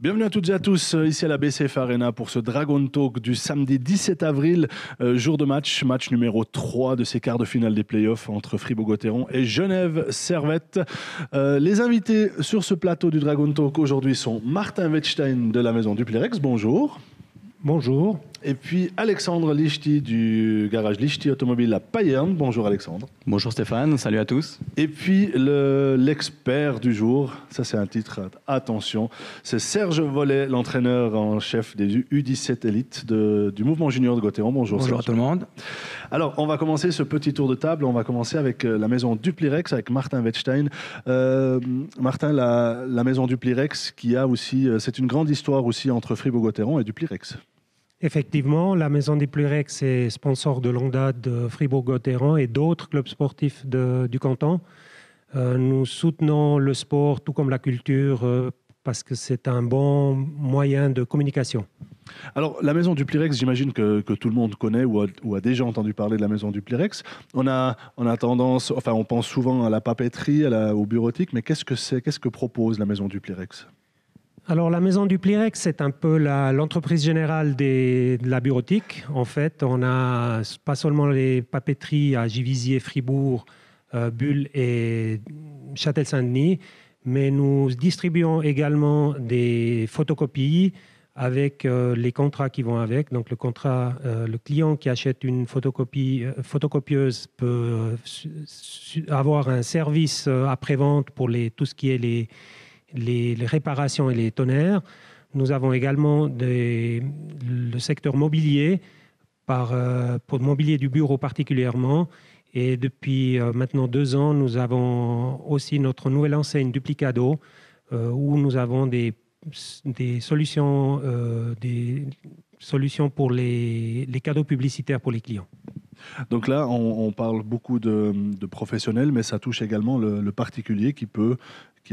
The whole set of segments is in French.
Bienvenue à toutes et à tous ici à la BCF Arena pour ce Dragon Talk du samedi 17 avril, jour de match numéro 3 de ces quarts de finale des playoffs entre Fribourg-Gotteron et Genève Servette. Les invités sur ce plateau du Dragon Talk aujourd'hui sont Martin Wettstein de la maison Duplirex, bonjour. Bonjour. Et puis Alexandre Lichty du garage Lichty Automobile à Payerne. Bonjour Alexandre. Bonjour Stéphane, salut à tous. Et puis l'expert du jour, ça c'est un titre, attention, c'est Serge Vollet, l'entraîneur en chef des U17 Elite du mouvement junior de Gotteron. Bonjour Bonjour Serge. à tout le monde. Alors on va commencer ce petit tour de table, on va commencer avec la maison Duplirex, avec Martin Wettstein. Martin, la maison Duplirex qui a aussi, c'est une grande histoire aussi entre Fribourg-Gotteron et Duplirex. Effectivement, la maison Duplirex est sponsor de longue date de Fribourg-Gotteron et d'autres clubs sportifs du canton. Nous soutenons le sport tout comme la culture parce que c'est un bon moyen de communication. Alors, la maison Duplirex, j'imagine que tout le monde connaît ou a déjà entendu parler de la maison Duplirex. On a tendance, enfin, on pense souvent à la papeterie, au bureautique, mais qu'est-ce que propose la maison Duplirex ? Alors, la maison Duplirex, c'est un peu l'entreprise générale de la bureautique. En fait, on n'a pas seulement les papeteries à Givisier, Fribourg, Bulle et Châtel-Saint-Denis, mais nous distribuons également des photocopies avec les contrats qui vont avec. Donc, le client qui achète une photocopieuse peut avoir un service après-vente pour tout ce qui est les réparations et les tonnerres. Nous avons également le secteur mobilier, pour le mobilier du bureau particulièrement. Et depuis maintenant 2 ans, nous avons aussi notre nouvelle enseigne Duplicado, où nous avons des solutions pour les cadeaux publicitaires pour les clients. Donc là, on parle beaucoup de professionnels, mais ça touche également le particulier qui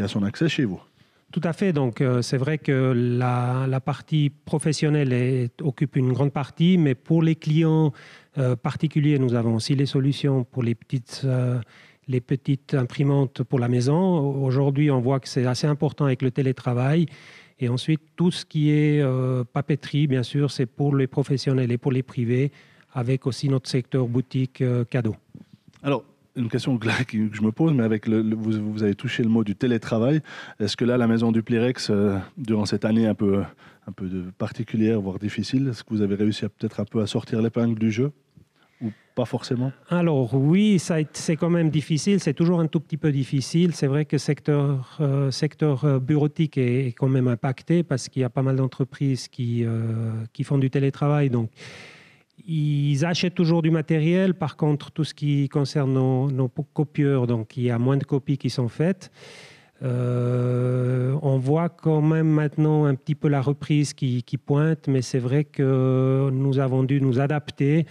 a son accès chez vous. Tout à fait. Donc, c'est vrai que la partie professionnelle occupe une grande partie, mais pour les clients particuliers, nous avons aussi les solutions pour les petites imprimantes pour la maison. Aujourd'hui, on voit que c'est assez important avec le télétravail. Et ensuite, tout ce qui est papeterie, bien sûr, c'est pour les professionnels et pour les privés, avec aussi notre secteur boutique cadeaux. Alors, une question que je me pose, mais vous avez touché le mot du télétravail. Est-ce que là, la maison Duplirex, durant cette année un peu particulière, voire difficile, est-ce que vous avez réussi peut-être un peu à sortir l'épingle du jeu ? Ou pas forcément ? Alors oui, c'est quand même difficile, c'est toujours un tout petit peu difficile. C'est vrai que le secteur bureautique est quand même impacté parce qu'il y a pas mal d'entreprises qui font du télétravail. Donc, ils achètent toujours du matériel. Par contre, tout ce qui concerne nos copieurs, donc il y a moins de copies qui sont faites. On voit quand même maintenant un petit peu la reprise qui pointe, mais c'est vrai que nous avons dû nous adapter.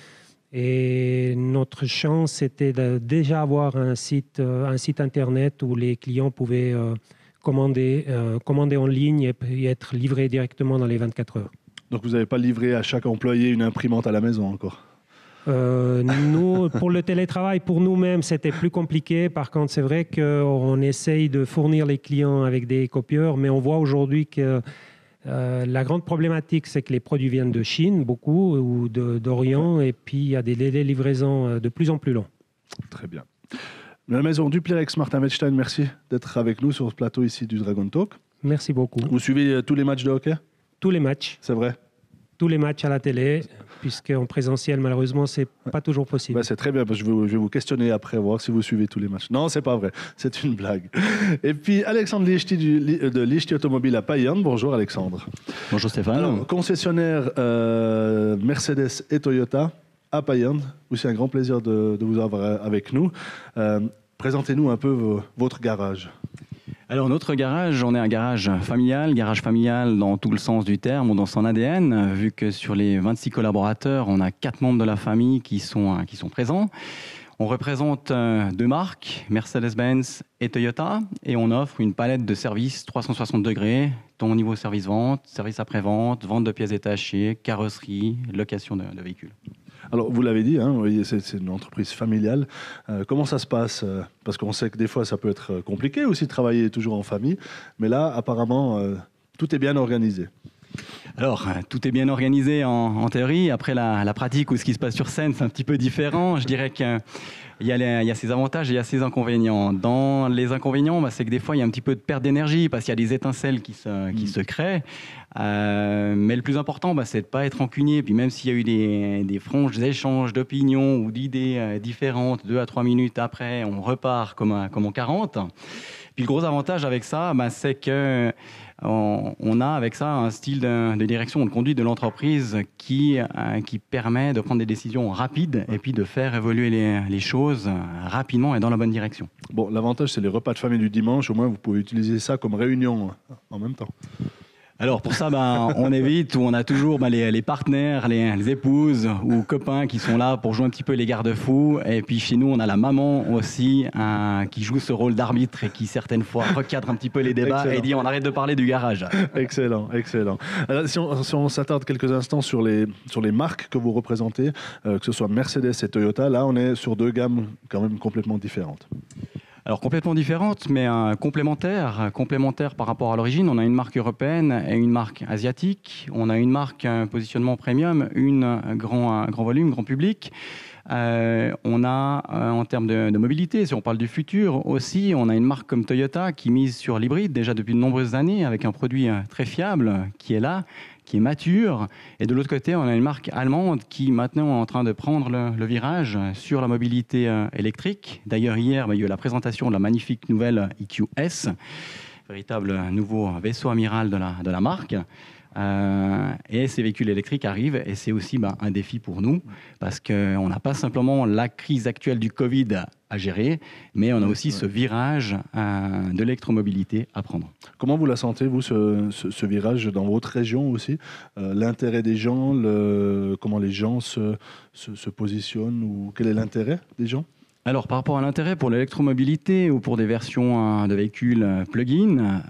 Et notre chance, c'était de déjà avoir un site internet où les clients pouvaient commander en ligne et être livrés directement dans les 24 heures. Donc vous n'avez pas livré à chaque employé une imprimante à la maison encore ? Nous, pour le télétravail, pour nous-mêmes, c'était plus compliqué. Par contre, c'est vrai qu'on essaye de fournir les clients avec des copieurs, mais on voit aujourd'hui que la grande problématique, c'est que les produits viennent de Chine, beaucoup, ou d'Orient, et puis il y a des délais de livraison de plus en plus longs. Très bien. La maison Duplirex, Martin Wettstein, merci d'être avec nous sur ce plateau ici du Dragon Talk. Merci beaucoup. Vous suivez tous les matchs de hockey ? Tous les matchs. C'est vrai ? Tous les matchs à la télé, puisqu'en présentiel, malheureusement, c'est pas toujours possible. C'est très bien, parce que je vais vous questionner après, voir si vous suivez tous les matchs. Non, c'est pas vrai, c'est une blague. Et puis, Alexandre Lichty de Lichty Automobile à Payerne. Bonjour, Alexandre. Bonjour, Stéphane. Alors, concessionnaire Mercedes et Toyota à Payerne. C'est un grand plaisir de vous avoir avec nous. Présentez-nous un peu votre garage. Alors, notre garage, on est un garage familial dans tout le sens du terme, dans son ADN, vu que sur les 26 collaborateurs, on a 4 membres de la famille qui sont présents. On représente 2 marques, Mercedes-Benz et Toyota, et on offre une palette de services 360 degrés, tant au niveau service-vente, service après-vente, vente de pièces détachées, carrosserie, location de véhicules. Alors, vous l'avez dit, c'est une entreprise familiale. Comment ça se passe ? Parce qu'on sait que des fois, ça peut être compliqué aussi de travailler toujours en famille. Mais là, apparemment, Tout est bien organisé. Alors, tout est bien organisé en théorie. Après, la pratique ou ce qui se passe sur scène, c'est un petit peu différent. Je dirais qu'il y a ses avantages et il y a ses inconvénients. Dans les inconvénients, c'est que des fois, il y a un petit peu de perte d'énergie parce qu'il y a des étincelles qui se créent. Mais le plus important, c'est de ne pas être rancunier. Puis même s'il y a eu des franches échanges d'opinions ou d'idées différentes, 2 à 3 minutes après, on repart comme en 40. Puis le gros avantage avec ça, c'est que on a avec ça un style de direction, de conduite de l'entreprise qui permet de prendre des décisions rapides et puis de faire évoluer les choses rapidement et dans la bonne direction. Bon, l'avantage, c'est les repas de famille du dimanche. Au moins, vous pouvez utiliser ça comme réunion en même temps. Alors pour ça, on évite, où on a toujours les partenaires, les épouses ou copains qui sont là pour jouer un petit peu les garde-fous. Et puis chez nous, on a la maman aussi qui joue ce rôle d'arbitre et qui certaines fois recadre un petit peu les débats. Excellent. Et dit on arrête de parler du garage. Excellent, excellent. Alors, si on s'attarde quelques instants sur les marques que vous représentez, que ce soit Mercedes et Toyota, là on est sur 2 gammes quand même complètement différentes. Alors complètement différente, mais complémentaire par rapport à l'origine. On a une marque européenne et une marque asiatique. On a une marque positionnement premium, une grand volume, grand public. On a en termes de mobilité, si on parle du futur aussi, on a une marque comme Toyota qui mise sur l'hybride déjà depuis de nombreuses années avec un produit très fiable qui est là, qui est mature. Et de l'autre côté, on a une marque allemande qui maintenant est en train de prendre le virage sur la mobilité électrique. D'ailleurs, hier, il y a eu la présentation de la magnifique nouvelle EQS, véritable nouveau vaisseau amiral de la marque. Et ces véhicules électriques arrivent et c'est aussi un défi pour nous parce qu'on n'a pas simplement la crise actuelle du Covid à gérer, mais on a aussi ce virage de l'électromobilité à prendre. Comment vous la sentez, vous, ce virage dans votre région aussi, l'intérêt des gens, comment les gens se positionnent ou quel est l'intérêt des gens ? Alors, par rapport à l'intérêt pour l'électromobilité ou pour des versions de véhicules plug-in,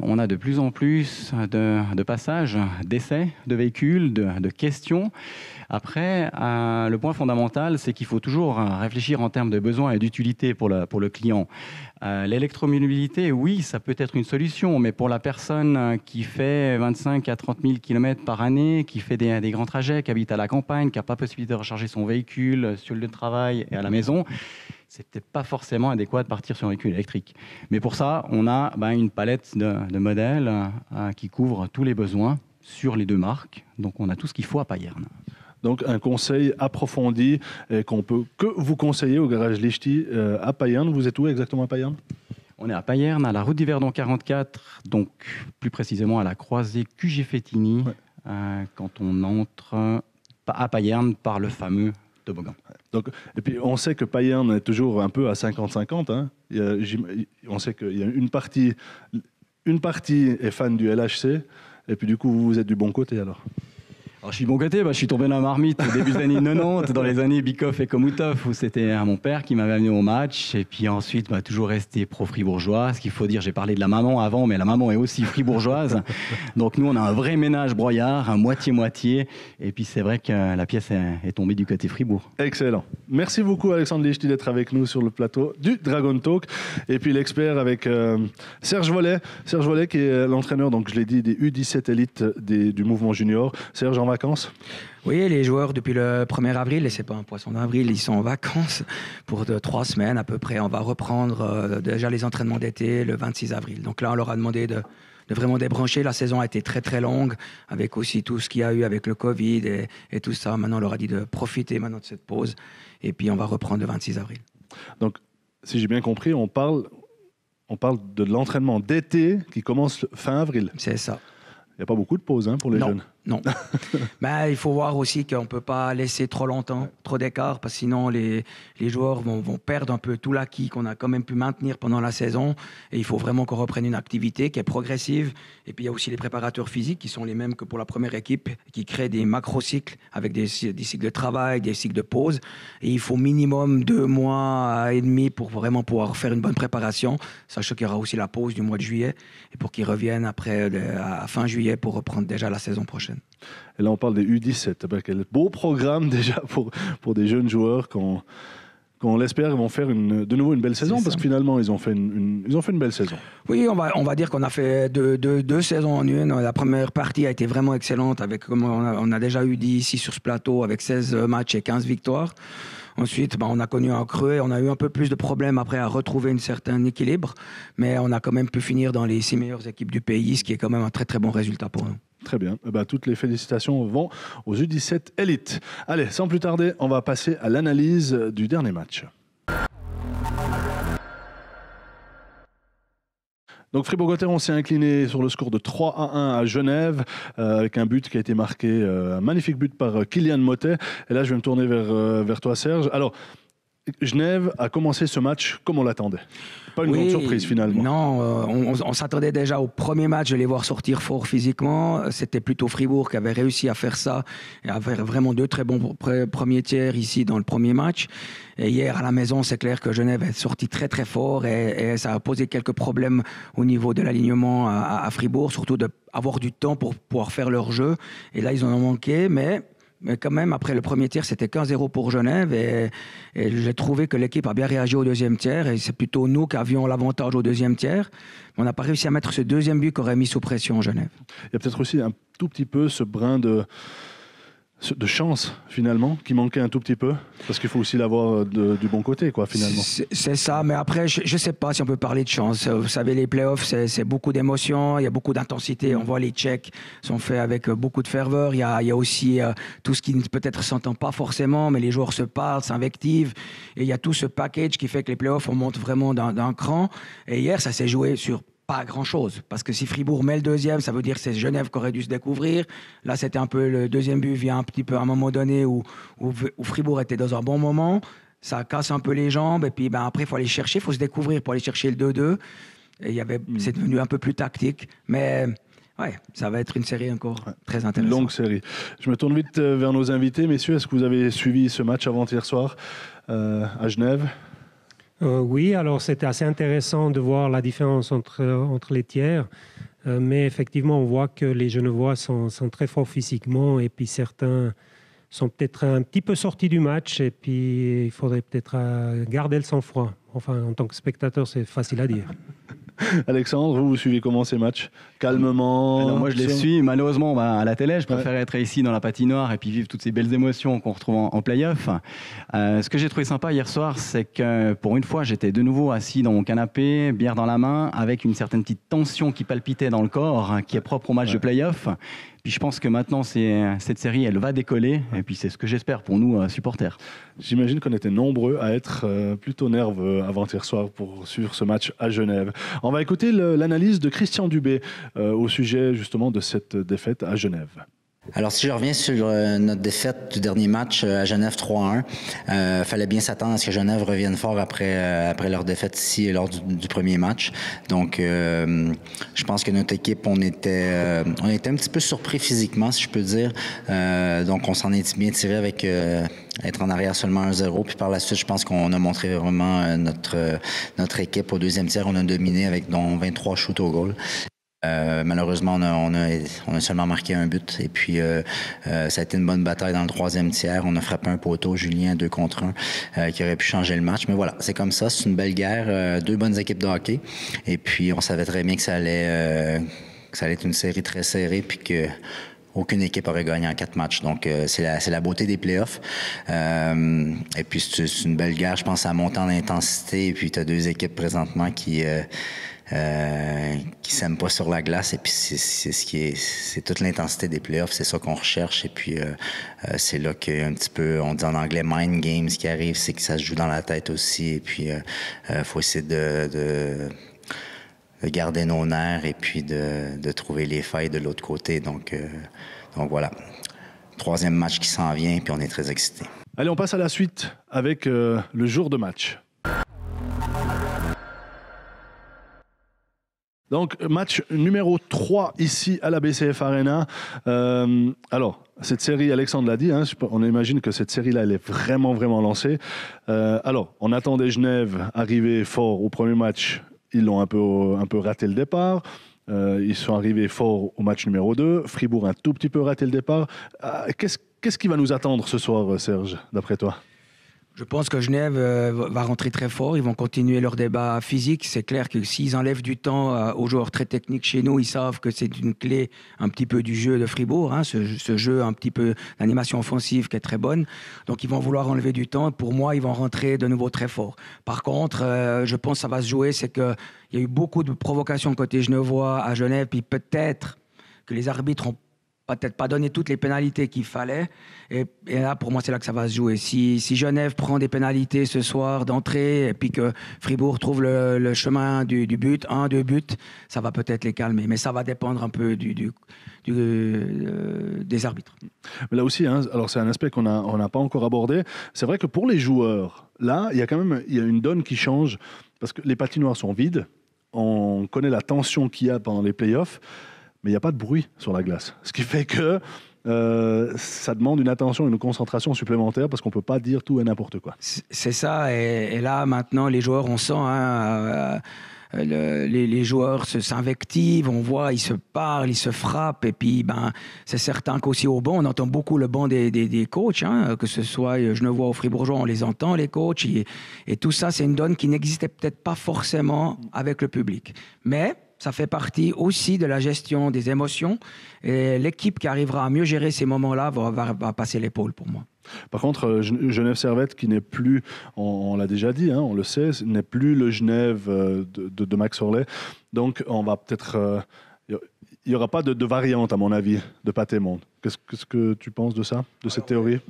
on a de plus en plus de passages, d'essais de véhicules, de questions. Après, le point fondamental, c'est qu'il faut toujours réfléchir en termes de besoins et d'utilité pour le client. L'électromobilité, oui, ça peut être une solution, mais pour la personne qui fait 25 à 30 000 km par année, qui fait des grands trajets, qui habite à la campagne, qui n'a pas possibilité de recharger son véhicule sur le lieu de travail et à la maison, c'est peut-être pas forcément adéquat de partir sur un véhicule électrique. Mais pour ça, on a une palette de modèles qui couvre tous les besoins sur les 2 marques. Donc on a tout ce qu'il faut à Payerne. Donc un conseil approfondi qu'on peut que vous conseiller au garage Lichty à Payerne. Vous êtes où exactement à Payerne ? On est à Payerne, à la route d'Yverdon 44, donc plus précisément à la croisée QG-Fétigny, quand on entre à Payerne par le fameux toboggan. Donc, et puis on sait que Payerne est toujours un peu à 50-50. Hein. On sait qu'il y a une partie est fan du LHC, et puis du coup vous êtes du bon côté alors. Alors, je suis de bon côté, je suis tombé dans la marmite au début des années 90, dans les années Bikoff et Komoutov, où c'était mon père qui m'avait amené au match. Et puis ensuite, toujours resté pro-fribourgeois. Ce qu'il faut dire, j'ai parlé de la maman avant, mais la maman est aussi fribourgeoise. Donc nous, on a un vrai ménage broyard, un moitié-moitié. Et puis c'est vrai que la pièce est tombée du côté Fribourg. Excellent. Merci beaucoup Alexandre Lichty d'être avec nous sur le plateau du Dragon Talk. Et puis l'expert avec Serge Vollet. Serge Vollet qui est l'entraîneur, donc je l'ai dit, des U17 élites du mouvement junior. Serge, en vacances ? Oui, les joueurs depuis le 1er avril, et c'est pas un poisson d'avril, ils sont en vacances pour 3 semaines à peu près. On va reprendre déjà les entraînements d'été le 26 avril. Donc là, on leur a demandé de vraiment débrancher. La saison a été très très longue, avec aussi tout ce qu'il y a eu avec le Covid et tout ça. Maintenant, on leur a dit de profiter maintenant de cette pause. Et puis, on va reprendre le 26 avril. Donc, si j'ai bien compris, on parle de l'entraînement d'été qui commence fin avril. C'est ça. Il n'y a pas beaucoup de pauses pour les jeunes. Non. Il faut voir aussi qu'on ne peut pas laisser trop longtemps, trop d'écart, parce que sinon les joueurs vont perdre un peu tout l'acquis qu'on a quand même pu maintenir pendant la saison. Et il faut vraiment qu'on reprenne une activité qui est progressive. Et puis il y a aussi les préparateurs physiques qui sont les mêmes que pour la première équipe, qui créent des macro-cycles avec des cycles de travail, des cycles de pause. Et il faut minimum 2 mois et demi pour vraiment pouvoir faire une bonne préparation, sachant qu'il y aura aussi la pause du mois de juillet, et pour qu'ils reviennent après à fin juillet pour reprendre déjà la saison prochaine. Et là, on parle des U17. Quel beau programme déjà pour des jeunes joueurs qu'on qu'on l'espère, ils vont faire de nouveau une belle saison, parce que finalement, ils ont fait une belle saison. Oui, on va dire qu'on a fait deux saisons en une. La première partie a été vraiment excellente, avec, comme on a déjà eu dit ici sur ce plateau, avec 16 matchs et 15 victoires. Ensuite, on a connu un creux et on a eu un peu plus de problèmes après à retrouver un certain équilibre. Mais on a quand même pu finir dans les 6 meilleures équipes du pays, ce qui est quand même un très très bon résultat pour nous. Très bien. Toutes les félicitations vont aux U17 Elite. Allez, sans plus tarder, on va passer à l'analyse du dernier match. Donc Fribourg-Gotteron s'est incliné sur le score de 3-1 à Genève, avec un but qui a été marqué, un magnifique but par Kylian Motet. Et là, je vais me tourner vers toi, Serge. Alors, Genève a commencé ce match comme on l'attendait. Pas une grande surprise finalement. Non, on s'attendait déjà au premier match de les voir sortir fort physiquement. C'était plutôt Fribourg qui avait réussi à faire ça et à faire vraiment 2 très bons premiers tiers ici dans le premier match. Et hier à la maison, c'est clair que Genève est sorti très très fort et ça a posé quelques problèmes au niveau de l'alignement à Fribourg, surtout d'avoir du temps pour pouvoir faire leur jeu. Et là, ils en ont manqué, mais quand même, après le premier tiers, c'était 15-0 pour Genève et j'ai trouvé que l'équipe a bien réagi au deuxième tiers et c'est plutôt nous qui avions l'avantage au deuxième tiers. On n'a pas réussi à mettre ce deuxième but qui aurait mis sous pression Genève. Il y a peut-être aussi un tout petit peu ce brin de chance finalement qui manquait un tout petit peu, parce qu'il faut aussi l'avoir du bon côté quoi finalement. C'est ça, mais après je sais pas si on peut parler de chance. Vous savez, les playoffs c'est beaucoup d'émotions, il y a beaucoup d'intensité, on voit les checks sont faits avec beaucoup de ferveur, il y a aussi tout ce qui peut-être s'entend pas forcément, mais les joueurs se parlent, s'invectivent, et il y a tout ce package qui fait que les playoffs on monte vraiment d'un cran, et hier ça s'est joué sur pas grand-chose, parce que si Fribourg met le deuxième, ça veut dire que c'est Genève qui aurait dû se découvrir. Là, c'était un peu le deuxième but vient un petit peu à un moment donné où Fribourg était dans un bon moment. Ça casse un peu les jambes, et puis après, il faut aller chercher, il faut se découvrir pour aller chercher le 2-2. Et c'est devenu un peu plus tactique, mais ouais, ça va être une série encore très intéressante. Longue série. Je me tourne vite vers nos invités. Messieurs, est-ce que vous avez suivi ce match avant-hier soir à Genève ? Oui, alors c'était assez intéressant de voir la différence entre les tiers. Mais effectivement, on voit que les Genevois sont très forts physiquement et puis certains sont peut-être un petit peu sortis du match et puis il faudrait peut-être garder le sang-froid. Enfin, en tant que spectateur, c'est facile à dire. Alexandre, vous suivez comment ces matchs ? Calmement? Alors moi, je les suis malheureusement à la télé. Je préfère être ici dans la patinoire et puis vivre toutes ces belles émotions qu'on retrouve en play-off. Ce que j'ai trouvé sympa hier soir, c'est que pour une fois, j'étais de nouveau assis dans mon canapé, bière dans la main, avec une certaine petite tension qui palpitait dans le corps, qui est propre au match de play-off. Puis je pense que maintenant, cette série, elle va décoller. Et puis c'est ce que j'espère pour nous, supporters. J'imagine qu'on était nombreux à être plutôt nerveux avant-hier soir pour suivre ce match à Genève. On va écouter l'analyse de Christian Dubé au sujet justement de cette défaite à Genève. Alors, si je reviens sur notre défaite du dernier match à Genève 3-1, fallait bien s'attendre à ce que Genève revienne fort après leur défaite ici lors du premier match. Donc, je pense que notre équipe, on était un petit peu surpris physiquement, si je peux dire. Donc, on s'en est bien tiré avec être en arrière seulement 1-0. Puis par la suite, je pense qu'on a montré vraiment notre équipe. Au deuxième tiers, on a dominé avec dont 23 shoots au goal. Malheureusement, on a seulement marqué un but et puis ça a été une bonne bataille dans le troisième tiers. On a frappé un poteau, Julien, 2 contre 1, qui aurait pu changer le match. Mais voilà, c'est comme ça, c'est une belle guerre, 2 bonnes équipes de hockey. Et puis on savait très bien que ça allait être une série très serrée puis que aucune équipe aurait gagné en 4 matchs. Donc, c'est la beauté des playoffs. Et puis, c'est une belle guerre. Je pense à monter en intensité. Et puis, tu as 2 équipes présentement qui s'aiment pas sur la glace. Et puis, c'est toute l'intensité des playoffs. C'est ça qu'on recherche. Et puis, c'est là qu'il y a un petit peu, on dit en anglais, mind games qui arrive. C'est que ça se joue dans la tête aussi. Et puis, faut essayer de garder nos nerfs et puis de trouver les failles de l'autre côté. Donc voilà, 3e match qui s'en vient, puis on est très excités. Allez, on passe à la suite avec le jour de match. Donc, match numéro 3 ici à la BCF Arena. Alors, cette série, Alexandre l'a dit, on imagine que cette série-là, elle est vraiment, vraiment lancée. Alors, on attendait Genève arriver fort au premier match. Ils l'ont un peu raté le départ. Ils sont arrivés fort au match numéro 2. Fribourg a un tout petit peu raté le départ. Qu'est-ce qui va nous attendre ce soir, Serge, d'après toi ? Je pense que Genève va rentrer très fort. Ils vont continuer leur débat physique. C'est clair que s'ils enlèvent du temps aux joueurs très techniques chez nous, ils savent que c'est une clé un petit peu du jeu de Fribourg, hein, ce jeu un petit peu d'animation offensive qui est très bonne. Donc ils vont vouloir enlever du temps. Pour moi, ils vont rentrer de nouveau très fort. Par contre, je pense que ça va se jouer. C'est qu'il y a eu beaucoup de provocations côté genevois à Genève. Puis peut-être que les arbitres ont peut-être pas donné toutes les pénalités qu'il fallait. Et là, pour moi, c'est là que ça va se jouer. Si Genève prend des pénalités ce soir d'entrée et puis que Fribourg trouve le chemin du but, 1-2 buts, ça va peut-être les calmer. Mais ça va dépendre un peu des arbitres. Mais là aussi, hein, alors c'est un aspect qu'on n'a pas encore abordé. C'est vrai que pour les joueurs, là, il y a une donne qui change parce que les patinoires sont vides. On connaît la tension qu'il y a pendant les playoffs. Mais il n'y a pas de bruit sur la glace. Ce qui fait que ça demande une attention, une concentration supplémentaire parce qu'on ne peut pas dire tout et n'importe quoi. C'est ça. Et là, maintenant, les joueurs, on sent... les joueurs s'invectivent, on voit, ils se parlent, ils se frappent. Et puis, c'est certain qu'aussi au banc, on entend beaucoup le banc des coachs, hein, que ce soit Genevois ou Fribourgeois, on les entend, les coachs. Et tout ça, c'est une donne qui n'existait peut-être pas forcément avec le public. Mais ça fait partie aussi de la gestion des émotions. Et l'équipe qui arrivera à mieux gérer ces moments-là va passer l'épaule pour moi. Par contre, Genève Servette, qui n'est plus, on l'a déjà dit, hein, on le sait, n'est plus le Genève de Max Orley. Donc, on va peut-être... il n'y aura pas de variante, à mon avis, de pâté monde. Qu'est-ce que tu penses de ça, de cette théorie ?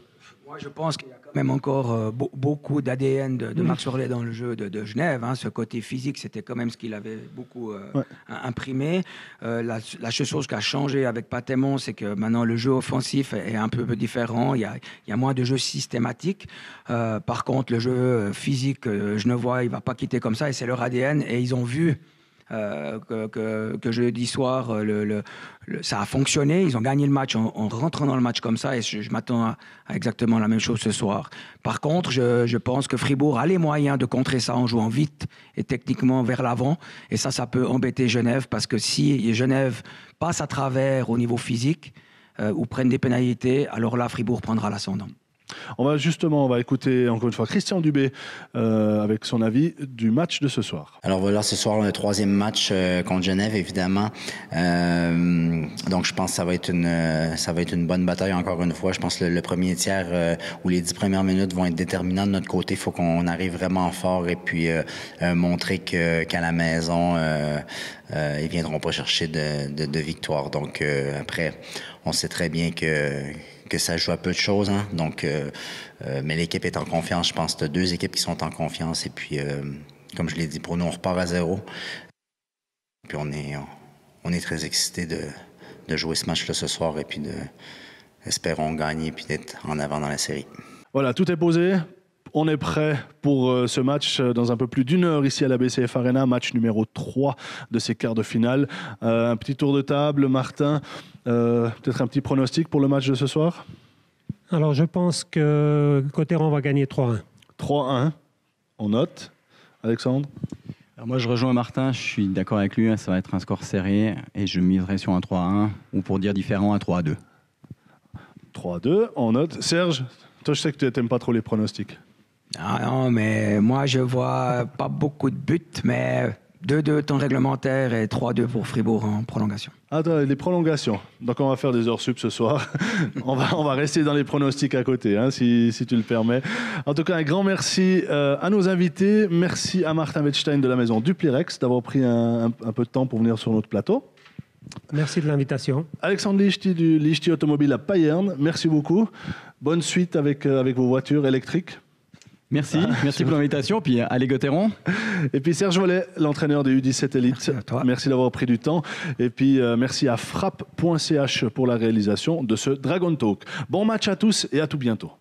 Moi, je pense qu'il y a quand même encore beaucoup d'ADN de Max Orley dans le jeu de Genève. Hein. Ce côté physique, c'était quand même ce qu'il avait beaucoup imprimé. La seule chose qui a changé avec Patémon, c'est que maintenant, le jeu offensif est un peu différent. Il y a moins de jeu systématique. Par contre, le jeu physique, genevois, il ne va pas quitter comme ça. Et c'est leur ADN. Et ils ont vu... que jeudi soir, ça a fonctionné. Ils ont gagné le match en rentrant dans le match comme ça et je m'attends à exactement la même chose ce soir. Par contre, je pense que Fribourg a les moyens de contrer ça en jouant vite et techniquement vers l'avant. Et ça peut embêter Genève parce que si Genève passe à travers au niveau physique ou prennent des pénalités, alors là, Fribourg prendra l'ascendant. On va écouter encore une fois Christian Dubé avec son avis du match de ce soir. Alors voilà, ce soir, le troisième match contre Genève, évidemment. Donc je pense que ça va être une bonne bataille encore une fois. Je pense que le premier tiers ou les 10 premières minutes vont être déterminants de notre côté. Il faut qu'on arrive vraiment fort et puis montrer qu'à la maison, ils viendront pas chercher de victoire. Donc après, on sait très bien que ça joue à peu de choses. Hein? Donc, mais l'équipe est en confiance. Je pense que tu as 2 équipes qui sont en confiance. Et puis, comme je l'ai dit, pour nous, on repart à 0. Puis on est très excités de jouer ce match-là ce soir et puis espérons gagner puis d'être en avant dans la série. Voilà, tout est posé. On est prêt pour ce match dans un peu plus d'1 heure ici à la BCF Arena, match numéro 3 de ces quarts de finale. Un petit tour de table, Martin, peut-être un petit pronostic pour le match de ce soir ? Alors je pense que Cotteron va gagner 3-1. 3-1, on note. Alexandre ? Alors moi je rejoins Martin, je suis d'accord avec lui, ça va être un score serré et je miserai sur un 3-1 ou pour dire différent un 3-2. 3-2, on note. Serge, toi je sais que tu n'aimes pas trop les pronostics. Ah non, mais moi, je vois pas beaucoup de buts, mais 2-2 temps réglementaire et 3-2 pour Fribourg en prolongation. Attends, les prolongations. Donc, on va faire des heures sup ce soir. on va rester dans les pronostics à côté, hein, si tu le permets. En tout cas, un grand merci à nos invités. Merci à Martin Wettstein de la maison Duplirex d'avoir pris un peu de temps pour venir sur notre plateau. Merci de l'invitation. Alexandre Lichty du Lichty Automobile à Payerne, merci beaucoup. Bonne suite avec vos voitures électriques. Merci pour l'invitation, puis allez Cotteron. Et puis Serge Vollet, l'entraîneur des U17 Elite. Merci à toi. Merci d'avoir pris du temps. Et puis merci à frappe.ch pour la réalisation de ce Dragon Talk. Bon match à tous et à tout bientôt.